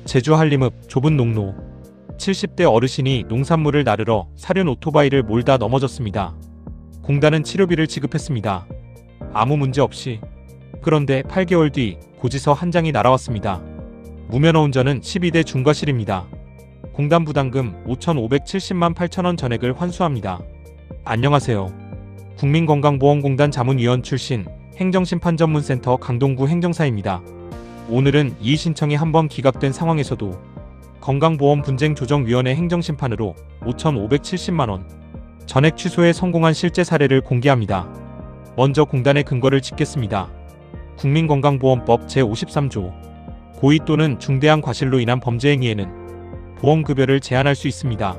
제주 한림읍 좁은 농로. 70대 어르신이 농산물을 나르러 사륜 오토바이를 몰다 넘어졌습니다. 공단은 치료비를 지급했습니다. 아무 문제 없이. 그런데 8개월 뒤 고지서 한 장이 날아왔습니다. 무면허 운전은 12대 중과실입니다. 공단 부담금 5,570만 8천원 전액을 환수합니다. 안녕하세요. 국민건강보험공단 자문위원 출신 행정심판전문센터 강동구 행정사입니다. 오늘은 이의신청이 한 번 기각된 상황에서도 건강보험분쟁조정위원회 행정심판으로 5,570만원 전액 취소에 성공한 실제 사례를 공개합니다. 먼저 공단의 근거를 짚겠습니다. 국민건강보험법 제53조 고의 또는 중대한 과실로 인한 범죄 행위에는 보험급여를 제한할 수 있습니다.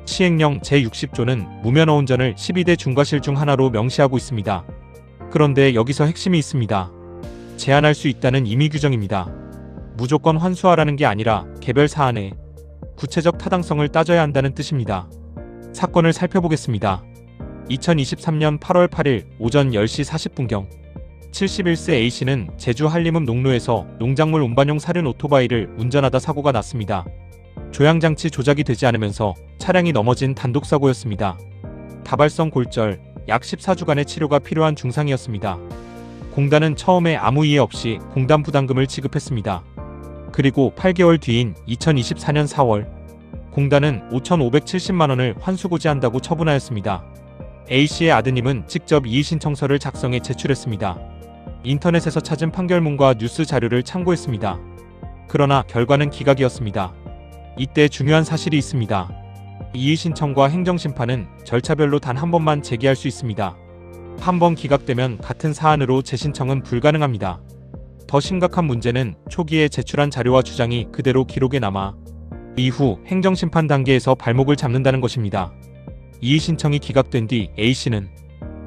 시행령 제60조는 무면허 운전을 12대 중과실 중 하나로 명시하고 있습니다. 그런데 여기서 핵심이 있습니다. 제한할 수 있다는 임의 규정입니다. 무조건 환수하라는 게 아니라 개별 사안에 구체적 타당성을 따져야 한다는 뜻입니다. 사건을 살펴보겠습니다. 2023년 8월 8일 오전 10시 40분경 71세 A씨는 제주 한림읍 농로에서 농작물 운반용 사륜 오토바이를 운전하다 사고가 났습니다. 조향장치 조작이 되지 않으면서 차량이 넘어진 단독사고였습니다. 다발성 골절, 약 14주간의 치료가 필요한 중상이었습니다. 공단은 처음에 아무 이해 없이 공단 부담금을 지급했습니다. 그리고 8개월 뒤인 2024년 4월 공단은 5,570만원을 환수고지한다고 처분하였습니다. A씨의 아드님은 직접 이의신청서를 작성해 제출했습니다. 인터넷에서 찾은 판결문과 뉴스 자료를 참고했습니다. 그러나 결과는 기각이었습니다. 이때 중요한 사실이 있습니다. 이의신청과 행정심판은 절차별로 단 한 번만 제기할 수 있습니다. 한 번 기각되면 같은 사안으로 재신청은 불가능합니다. 더 심각한 문제는 초기에 제출한 자료와 주장이 그대로 기록에 남아 이후 행정심판 단계에서 발목을 잡는다는 것입니다. 이의신청이 기각된 뒤 A씨는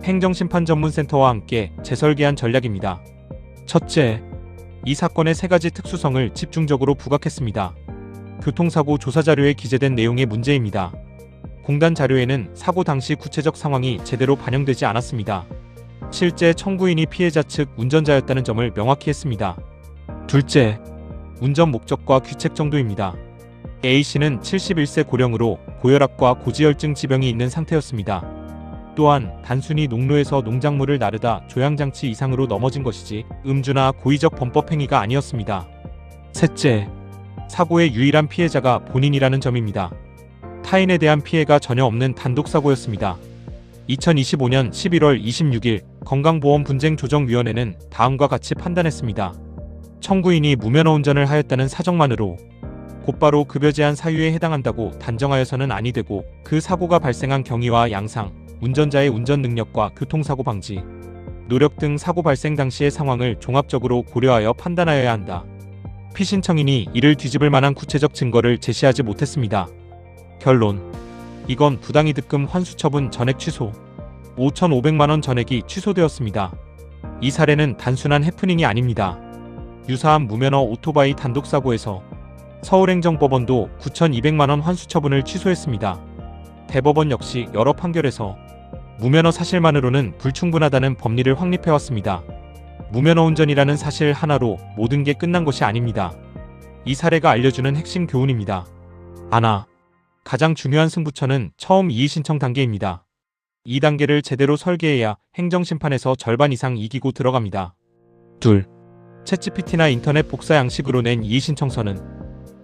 행정심판전문센터와 함께 재설계한 전략입니다. 첫째, 이 사건의 세 가지 특수성을 집중적으로 부각했습니다. 교통사고 조사자료에 기재된 내용의 문제입니다. 공단 자료에는 사고 당시 구체적 상황이 제대로 반영되지 않았습니다. 실제 청구인이 피해자 측 운전자였다는 점을 명확히 했습니다. 둘째, 운전 목적과 귀책 정도입니다. A씨는 71세 고령으로 고혈압과 고지혈증 지병이 있는 상태였습니다. 또한 단순히 농로에서 농작물을 나르다 조향장치 이상으로 넘어진 것이지 음주나 고의적 범법행위가 아니었습니다. 셋째, 사고의 유일한 피해자가 본인이라는 점입니다. 타인에 대한 피해가 전혀 없는 단독사고였습니다. 2025년 11월 26일 건강보험분쟁조정위원회는 다음과 같이 판단했습니다. 청구인이 무면허 운전을 하였다는 사정만으로 곧바로 급여 제한 사유에 해당한다고 단정하여서는 아니 되고 그 사고가 발생한 경위와 양상, 운전자의 운전 능력과 교통사고 방지, 노력 등 사고 발생 당시의 상황을 종합적으로 고려하여 판단하여야 한다. 피신청인이 이를 뒤집을 만한 구체적 증거를 제시하지 못했습니다. 결론. 이건 부당이득금 환수처분 전액 취소. 5,500만원 전액이 취소되었습니다. 이 사례는 단순한 해프닝이 아닙니다. 유사한 무면허 오토바이 단독사고에서 서울행정법원도 9,200만원 환수처분을 취소했습니다. 대법원 역시 여러 판결에서 무면허 사실만으로는 불충분하다는 법리를 확립해왔습니다. 무면허 운전이라는 사실 하나로 모든 게 끝난 것이 아닙니다. 이 사례가 알려주는 핵심 교훈입니다. 하나, 가장 중요한 승부처는 처음 이의신청 단계입니다. 이 단계를 제대로 설계해야 행정심판에서 절반 이상 이기고 들어갑니다. 둘, 챗GPT나 인터넷 복사 양식으로 낸 이의신청서는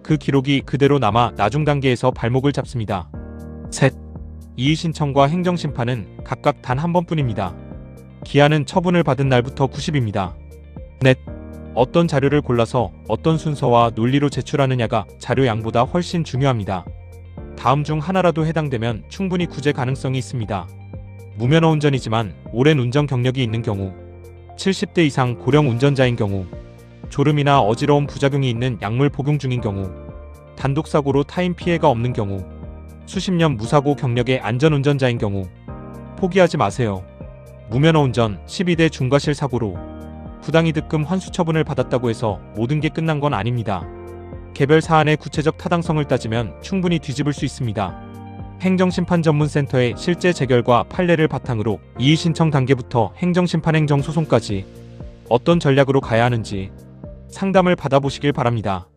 그 기록이 그대로 남아 나중 단계에서 발목을 잡습니다. 셋, 이의신청과 행정심판은 각각 단 한 번뿐입니다. 기한은 처분을 받은 날부터 90입니다. 넷, 어떤 자료를 골라서 어떤 순서와 논리로 제출하느냐가 자료 양보다 훨씬 중요합니다. 다음 중 하나라도 해당되면 충분히 구제 가능성이 있습니다. 무면허 운전이지만 오랜 운전 경력이 있는 경우, 70대 이상 고령 운전자인 경우, 졸음이나 어지러움 부작용이 있는 약물 복용 중인 경우, 단독사고로 타인 피해가 없는 경우, 수십 년 무사고 경력의 안전운전자인 경우. 포기하지 마세요. 무면허 운전 12대 중과실 사고로 부당이득금 환수 처분을 받았다고 해서 모든 게 끝난 건 아닙니다. 개별 사안의 구체적 타당성을 따지면 충분히 뒤집을 수 있습니다. 행정심판전문센터의 실제 재결과 판례를 바탕으로 이의신청 단계부터 행정심판 행정소송까지 어떤 전략으로 가야 하는지 상담을 받아보시길 바랍니다.